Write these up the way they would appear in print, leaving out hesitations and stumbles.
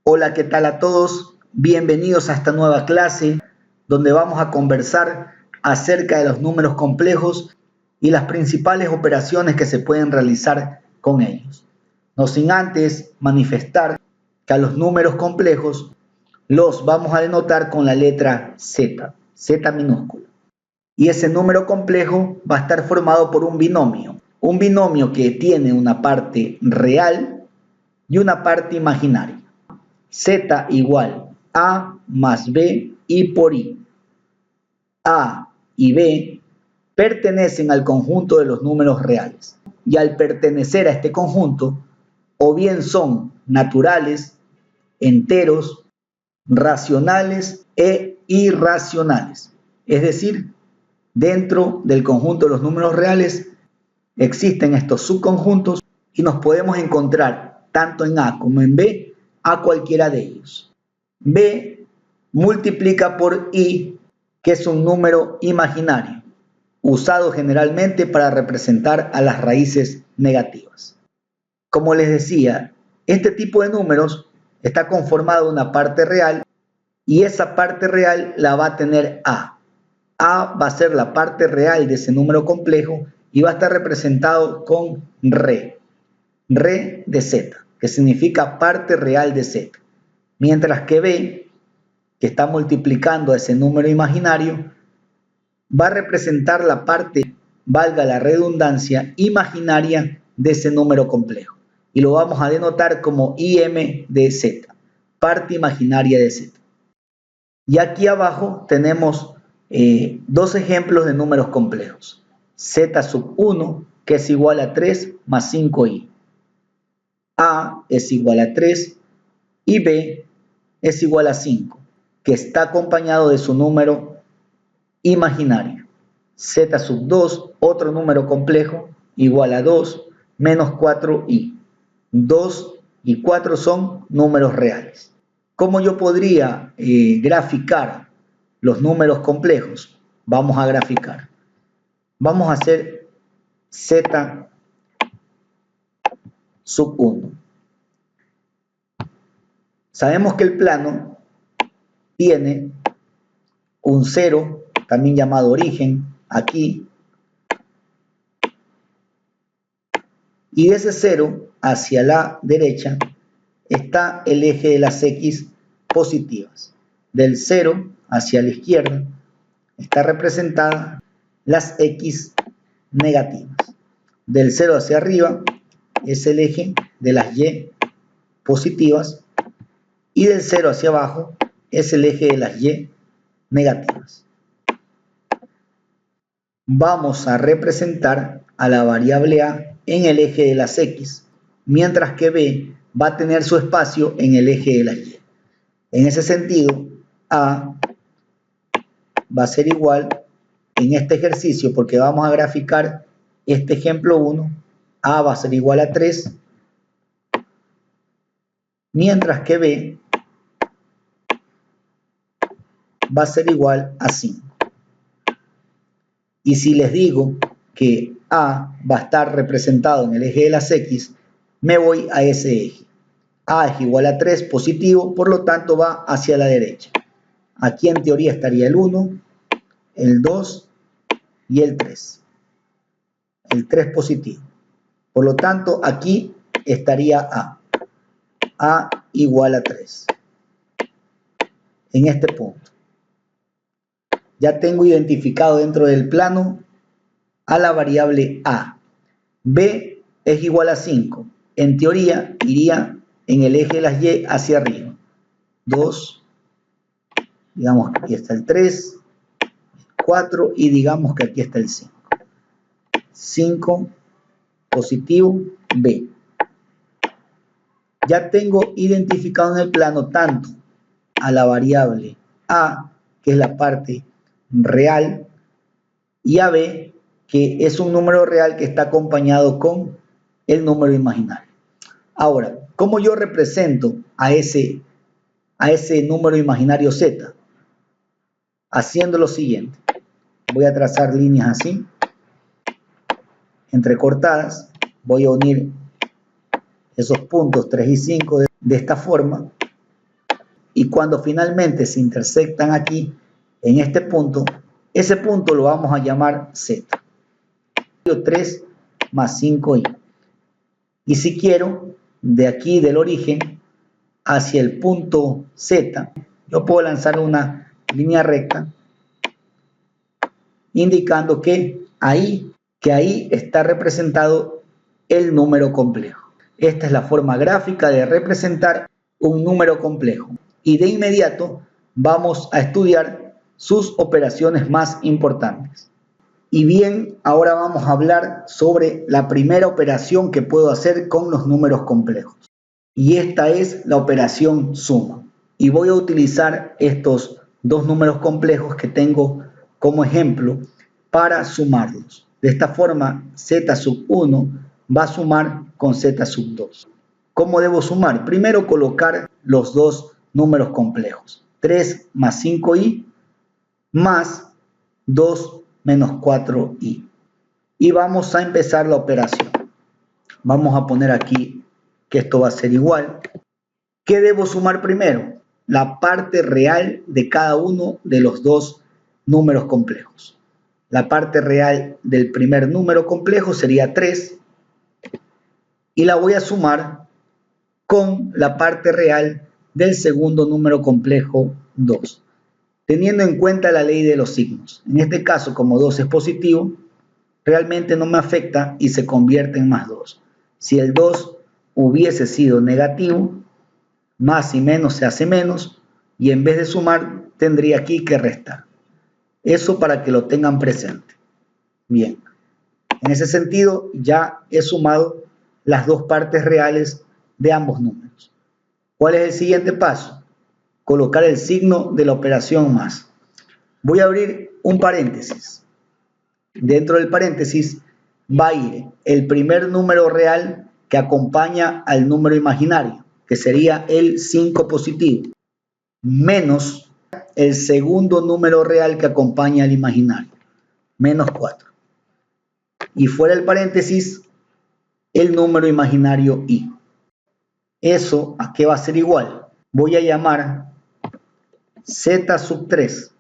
Hola, ¿qué tal a todos? Bienvenidos a esta nueva clase donde vamos a conversar acerca de los números complejos y las principales operaciones que se pueden realizar con ellos. No sin antes manifestar que a los números complejos los vamos a denotar con la letra Z, Z minúscula. Y ese número complejo va a estar formado por un binomio que tiene una parte real y una parte imaginaria. Z igual A más B I por I. A y B pertenecen al conjunto de los números reales. Y al pertenecer a este conjunto, o bien son naturales, enteros, racionales e irracionales. Es decir, dentro del conjunto de los números reales existen estos subconjuntos y nos podemos encontrar tanto en A como en B a cualquiera de ellos. B multiplica por I, que es un número imaginario, usado generalmente para representar a las raíces negativas. Como les decía, este tipo de números está conformado de una parte real y esa parte real la va a tener A. A va a ser la parte real de ese número complejo y va a estar representado con re de Z, que significa parte real de Z. Mientras que B, que está multiplicando a ese número imaginario, va a representar la parte, valga la redundancia, imaginaria de ese número complejo. Y lo vamos a denotar como IM de Z, parte imaginaria de Z. Y aquí abajo tenemos dos ejemplos de números complejos. Z sub 1, que es igual a 3 más 5i. A es igual a 3 y B es igual a 5, que está acompañado de su número imaginario. Z sub 2, otro número complejo, igual a 2 menos 4i. 2 y 4 son números reales. ¿Cómo yo podría graficar los números complejos? Vamos a graficar. Vamos a hacer Z sub 1. Sabemos que el plano tiene un 0, también llamado origen, aquí. Y de ese 0 hacia la derecha está el eje de las X positivas. Del 0 hacia la izquierda está representada las X negativas. Del 0 hacia arriba es el eje de las Y positivas y del 0 hacia abajo es el eje de las Y negativas. Vamos a representar a la variable A en el eje de las X, mientras que B va a tener su espacio en el eje de las Y. En ese sentido, A va a ser igual en este ejercicio, porque vamos a graficar este ejemplo 1, A va a ser igual a 3, mientras que B va a ser igual a 5. Y si les digo que A va a estar representado en el eje de las X, me voy a ese eje. A es igual a 3 positivo, por lo tanto va hacia la derecha. Aquí en teoría estaría el 1, el 2 y el 3. El 3 positivo. Por lo tanto, aquí estaría A. A igual a 3. En este punto. Ya tengo identificado dentro del plano a la variable A. B es igual a 5. En teoría, iría en el eje de las Y hacia arriba. 2, digamos que aquí está el 3, 4 y digamos que aquí está el 5. 5 positivo B. Ya tengo identificado en el plano tanto a la variable A, que es la parte real, y a B, que es un número real que está acompañado con el número imaginario. Ahora, ¿cómo yo represento a ese número imaginario Z? Haciendo lo siguiente. Voy a trazar líneas así, entrecortadas. Voy a unir esos puntos 3 y 5 de esta forma. y cuando finalmente se intersectan aquí, en este punto, ese punto lo vamos a llamar Z. 3 más 5i. Y si quiero, de aquí del origen hacia el punto Z, yo puedo lanzar una línea recta indicando que ahí está representado el número complejo. Esta es la forma gráfica de representar un número complejo. Y de inmediato vamos a estudiar sus operaciones más importantes. Y bien, ahora vamos a hablar sobre la primera operación que puedo hacer con los números complejos. Y esta es la operación suma. Y voy a utilizar estos dos números complejos que tengo como ejemplo para sumarlos. De esta forma, z sub 1 va a sumar con z sub 2. ¿Cómo debo sumar? Primero colocar los dos números complejos. 3 más 5i más 2 menos 4i. Y vamos a empezar la operación. Vamos a poner aquí que esto va a ser igual. ¿Qué debo sumar primero? La parte real de cada uno de los dos números complejos. La parte real del primer número complejo sería 3 y la voy a sumar con la parte real del segundo número complejo 2, teniendo en cuenta la ley de los signos. En este caso, como 2 es positivo, realmente no me afecta y se convierte en más 2. Si el 2 hubiese sido negativo, más y menos se hace menos, y en vez de sumar tendría aquí que restar. Eso para que lo tengan presente. Bien, en ese sentido ya he sumado las dos partes reales de ambos números. ¿Cuál es el siguiente paso? Colocar el signo de la operación más. Voy a abrir un paréntesis. Dentro del paréntesis va a ir el primer número real que acompaña al número imaginario, que sería el 5 positivo, menos el segundo número real que acompaña al imaginario, menos 4. Y fuera del paréntesis, el número imaginario i. ¿Eso a qué va a ser igual? Voy a llamar z sub 3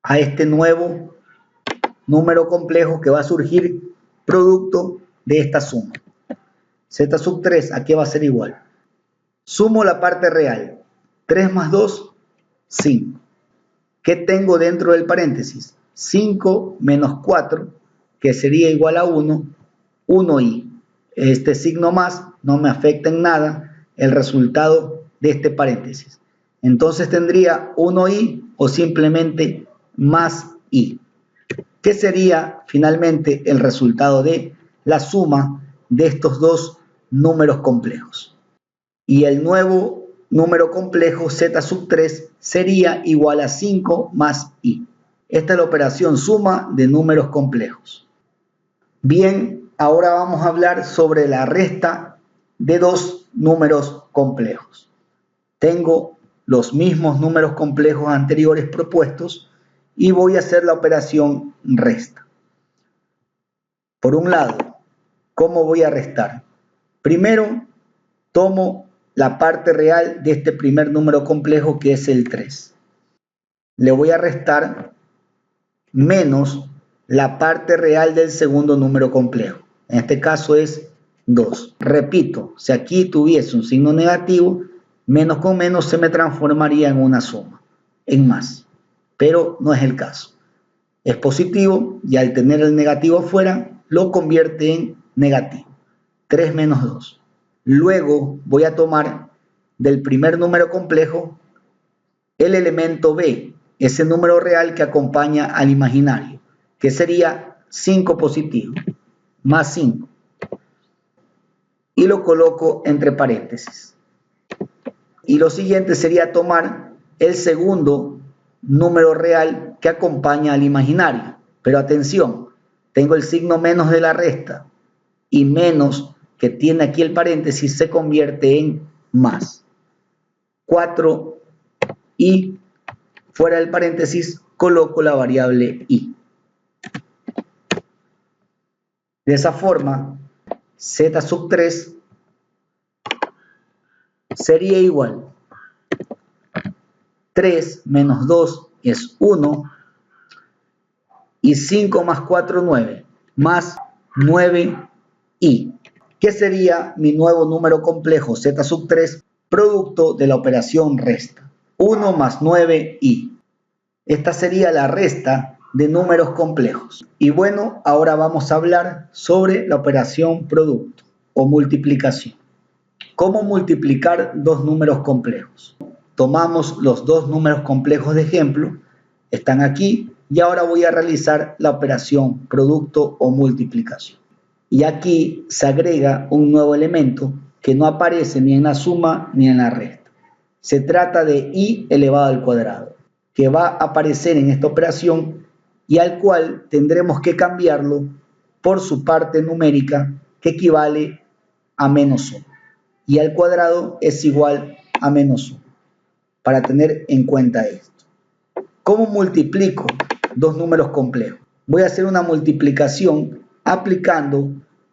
a este nuevo número complejo que va a surgir producto de esta suma. Z sub 3, ¿a qué va a ser igual? Sumo la parte real. 3 más 2, 5. ¿Qué tengo dentro del paréntesis? 5 menos 4, que sería igual a 1, 1i. Este signo más no me afecta en nada el resultado de este paréntesis. Entonces tendría 1i o simplemente más i. ¿Qué sería finalmente el resultado de la suma de estos dos números complejos? Y el nuevo número complejo z sub 3 sería igual a 5 más i. Esta es la operación suma de números complejos. Bien, ahora vamos a hablar sobre la resta de dos números complejos. Tengo los mismos números complejos anteriores propuestos y voy a hacer la operación resta. Por un lado, ¿cómo voy a restar? Primero, tomo la parte real de este primer número complejo, que es el 3. Le voy a restar menos la parte real del segundo número complejo. En este caso es 2. Repito, si aquí tuviese un signo negativo, menos con menos se me transformaría en una suma, en más. Pero no es el caso. Es positivo y al tener el negativo afuera, lo convierte en negativo. 3 menos 2. Luego voy a tomar del primer número complejo el elemento b, ese número real que acompaña al imaginario, que sería 5 positivo, más 5. Y lo coloco entre paréntesis. Y lo siguiente sería tomar el segundo número real que acompaña al imaginario. Pero atención, tengo el signo menos de la resta y menos que tiene aquí el paréntesis se convierte en más. 4 y fuera del paréntesis coloco la variable i. De esa forma, z sub 3 sería igual 3 menos 2 es 1. Y 5 más 4, 9. Más 9i. ¿Qué sería mi nuevo número complejo z sub 3 producto de la operación resta? 1 más 9i. Esta sería la resta de números complejos. Y bueno, ahora vamos a hablar sobre la operación producto o multiplicación. ¿Cómo multiplicar dos números complejos? Tomamos los dos números complejos de ejemplo, están aquí, y ahora voy a realizar la operación producto o multiplicación. Y aquí se agrega un nuevo elemento que no aparece ni en la suma ni en la resta. Se trata de i elevado al cuadrado, que va a aparecer en esta operación y al cual tendremos que cambiarlo por su parte numérica, que equivale a menos 1. Y al cuadrado es igual a menos 1, para tener en cuenta esto. ¿Cómo multiplico dos números complejos? Voy a hacer una multiplicación aplicando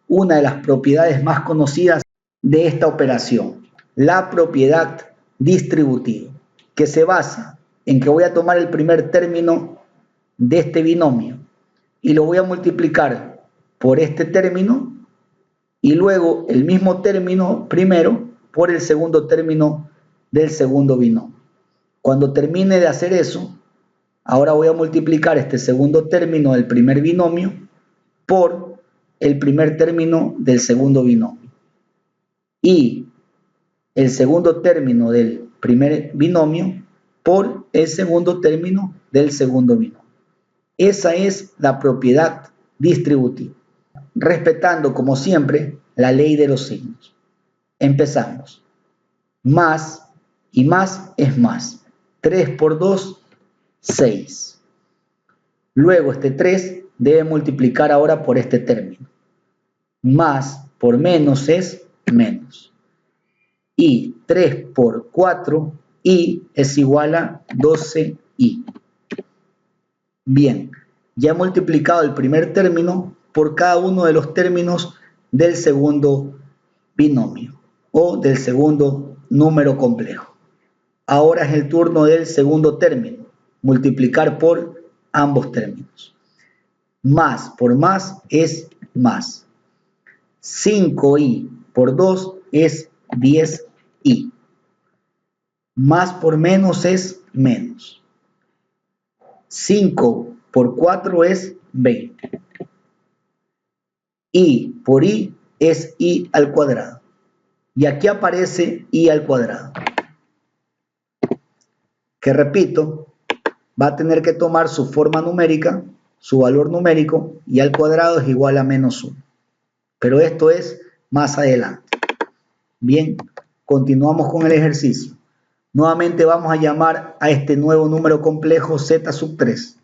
una de las propiedades más conocidas de esta operación, la propiedad distributiva, que se basa en que voy a tomar el primer término de este binomio y lo voy a multiplicar por este término y luego el mismo término primero por el segundo término del segundo binomio. Cuando termine de hacer eso, ahora voy a multiplicar este segundo término del primer binomio por el primer término del segundo binomio. Y el segundo término del primer binomio por el segundo término del segundo binomio. Esa es la propiedad distributiva, respetando como siempre la ley de los signos. Empezamos. Más y más es más. 3 por 2, 6. Luego este 3 debe multiplicar ahora por este término. Más por menos es menos. Y 3 por 4, i es igual a 12i. Bien, ya he multiplicado el primer término por cada uno de los términos del segundo binomio o del segundo número complejo. Ahora es el turno del segundo término, multiplicar por ambos términos. Más por más es más. 5i por 2 es 10i. Más por menos es menos. 5 por 4 es 20. I por i es i al cuadrado. Y aquí aparece i al cuadrado, que repito, va a tener que tomar su forma numérica, su valor numérico, y al cuadrado es igual a menos 1. Pero esto es más adelante. Bien, continuamos con el ejercicio. Nuevamente vamos a llamar a este nuevo número complejo z sub 3.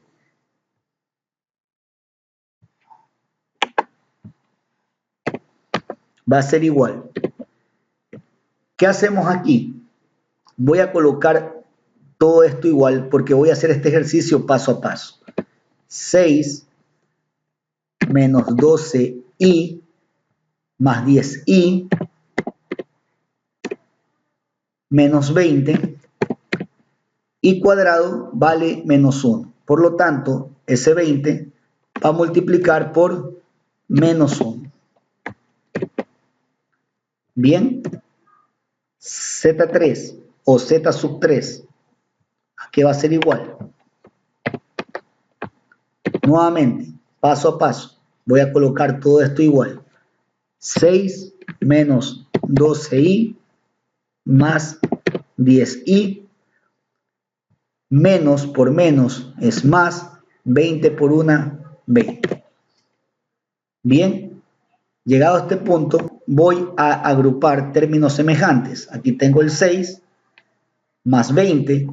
Va a ser igual. ¿Qué hacemos aquí? Voy a colocar todo esto igual porque voy a hacer este ejercicio paso a paso. 6 menos 12i más 10i menos 20 i cuadrado vale menos 1. Por lo tanto, ese 20 va a multiplicar por menos 1. Bien, z3 o z sub 3, ¿qué va a ser igual? Nuevamente, paso a paso, voy a colocar todo esto igual. 6 menos 12i más 10i, menos por menos es más, 20 por 1, 20. Bien, llegado a este punto, voy a agrupar términos semejantes. Aquí tengo el 6 más 20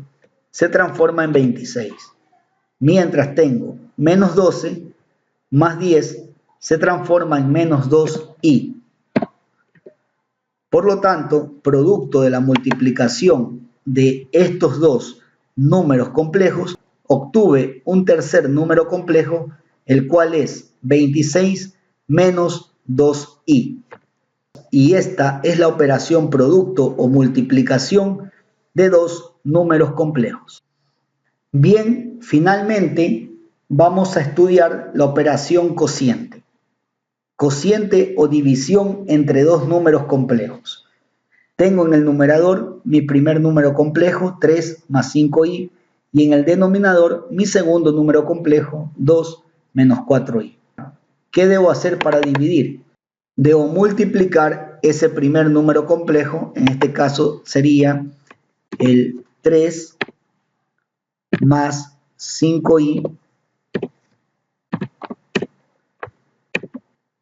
se transforma en 26. Mientras tengo menos 12 más 10 se transforma en menos 2i. Por lo tanto, producto de la multiplicación de estos dos números complejos, obtuve un tercer número complejo, el cual es 26 menos 2i. Y esta es la operación producto o multiplicación de dos números complejos. Bien, finalmente vamos a estudiar la operación cociente. Cociente o división entre dos números complejos. Tengo en el numerador mi primer número complejo, 3 más 5i, y en el denominador mi segundo número complejo, 2 menos 4i. ¿Qué debo hacer para dividir? Debo multiplicar ese primer número complejo, en este caso sería el 3 más 5i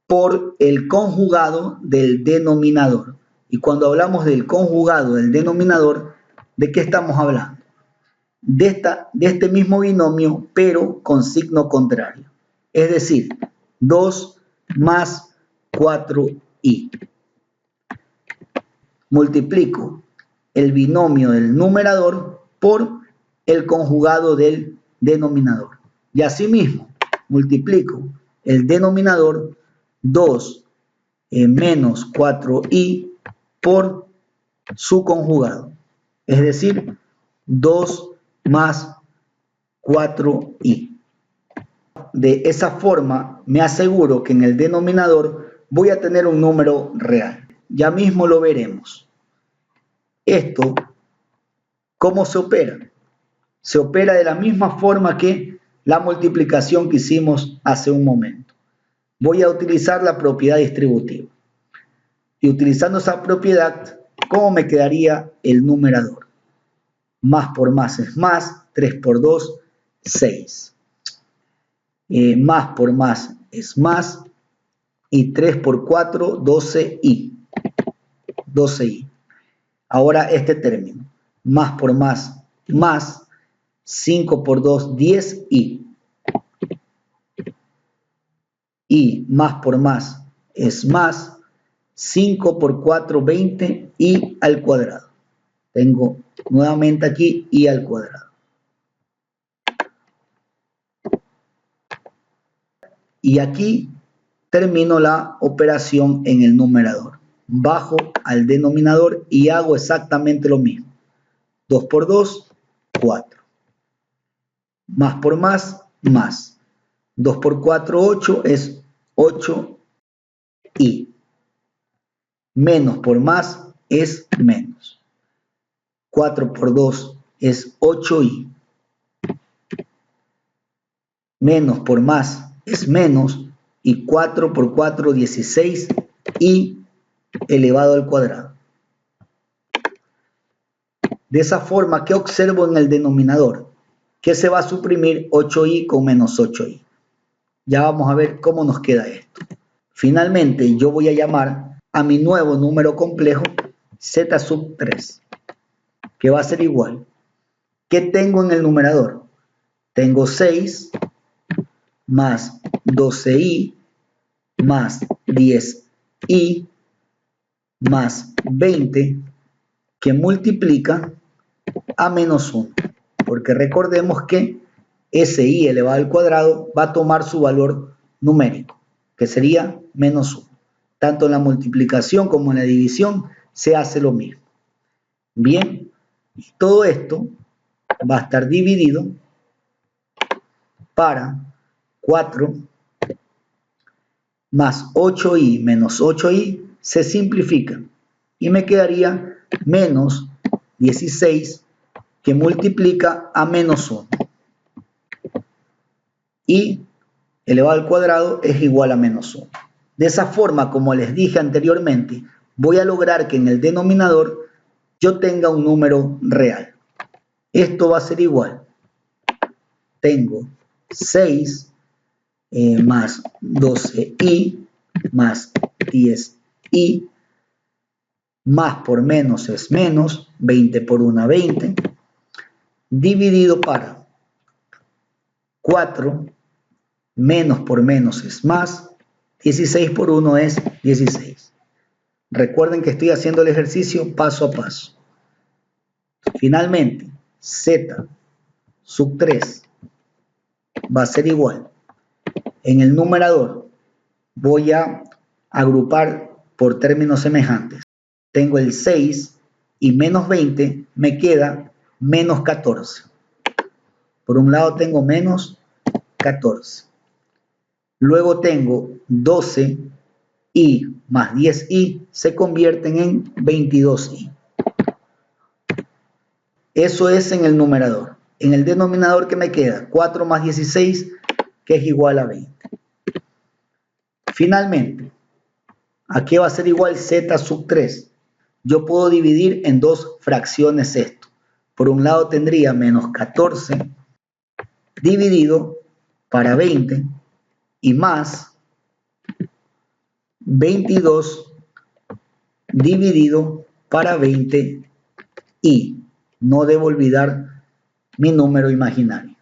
por el conjugado del denominador. Y cuando hablamos del conjugado del denominador, ¿de qué estamos hablando? De este mismo binomio, pero con signo contrario. Es decir, 2 más 4i. Multiplico el binomio del numerador por el conjugado del denominador. Y asimismo, multiplico el denominador 2 menos 4i por su conjugado. Es decir, 2 más 4i. De esa forma me aseguro que en el denominador voy a tener un número real. Ya mismo lo veremos. Esto, ¿cómo se opera? Se opera de la misma forma que la multiplicación que hicimos hace un momento. Voy a utilizar la propiedad distributiva. Y utilizando esa propiedad, ¿cómo me quedaría el numerador? Más por más es más, 3 por 2, 6. Más por más es más, y 3 por 4, 12i. 12i. Ahora este término, más por más, 5 por 2, 10i. Y más por más es más, 5 por 4, 20, i al cuadrado. Tengo nuevamente aquí i al cuadrado. Y aquí termino la operación en el numerador. Bajo al denominador y hago exactamente lo mismo. 2 por 2, 4. Más por más, más. 2 por 4, 8 es 8i. Menos por más es menos. 4 por 2 es 8i. Menos por más es menos. Y 4 por 4, 16i elevado al cuadrado. De esa forma, ¿qué observo en el denominador? Que se va a suprimir 8i con menos 8i. Ya vamos a ver cómo nos queda esto. Finalmente, yo voy a llamar a mi nuevo número complejo z sub 3, que va a ser igual. ¿Qué tengo en el numerador? Tengo 6 más 12i más 10i más 20 que multiplica a menos 1. Porque recordemos que ese i elevado al cuadrado va a tomar su valor numérico, que sería menos 1. Tanto en la multiplicación como en la división se hace lo mismo. Bien, y todo esto va a estar dividido para 4 más 8i menos 8i se simplifican y me quedaría menos 16 que multiplica a menos 1. Y elevado al cuadrado es igual a menos 1. De esa forma, como les dije anteriormente, voy a lograr que en el denominador yo tenga un número real. Esto va a ser igual. Tengo 6 más 12i más 10i más por menos es menos, 20 por 1, 20, dividido para 4 menos por menos es más, 16 por 1 es 16. Recuerden que estoy haciendo el ejercicio paso a paso. Finalmente, z sub 3 va a ser igual. En el numerador voy a agrupar por términos semejantes. Tengo el 6i y menos 20 me queda menos 14. Por un lado tengo menos 14. Luego tengo 12i más 10i se convierten en 22i. Eso es en el numerador. En el denominador, ¿qué me queda? 4 más 16, que es igual a 20. Finalmente, ¿a qué va a ser igual z sub 3? Yo puedo dividir en dos fracciones esto. Por un lado tendría menos 14 dividido para 20 y más 22 dividido para 20 y no debo olvidar mi número imaginario.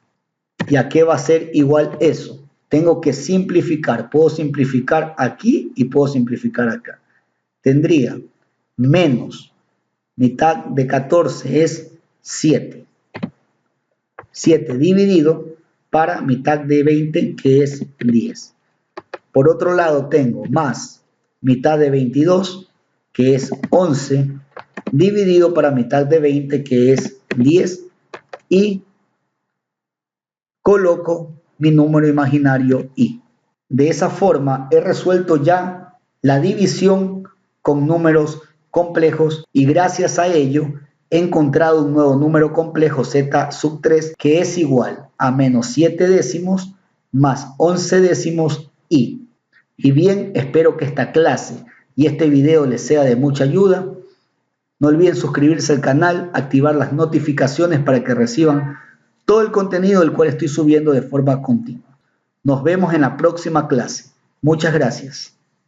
¿Y a qué va a ser igual eso? Tengo que simplificar. Puedo simplificar aquí y puedo simplificar acá. Tendría menos mitad de 14 es 7. 7 dividido para mitad de 20, que es 10. Por otro lado tengo más mitad de 22, que es 11, dividido para mitad de 20, que es 10, y coloco mi número imaginario i. De esa forma he resuelto ya la división con números complejos y gracias a ello he encontrado un nuevo número complejo z sub 3 que es igual a menos 7 décimos más 11 décimos i. Y bien, espero que esta clase y este video les sea de mucha ayuda. No olviden suscribirse al canal, activar las notificaciones para que reciban todo el contenido del cual estoy subiendo de forma continua. Nos vemos en la próxima clase. Muchas gracias.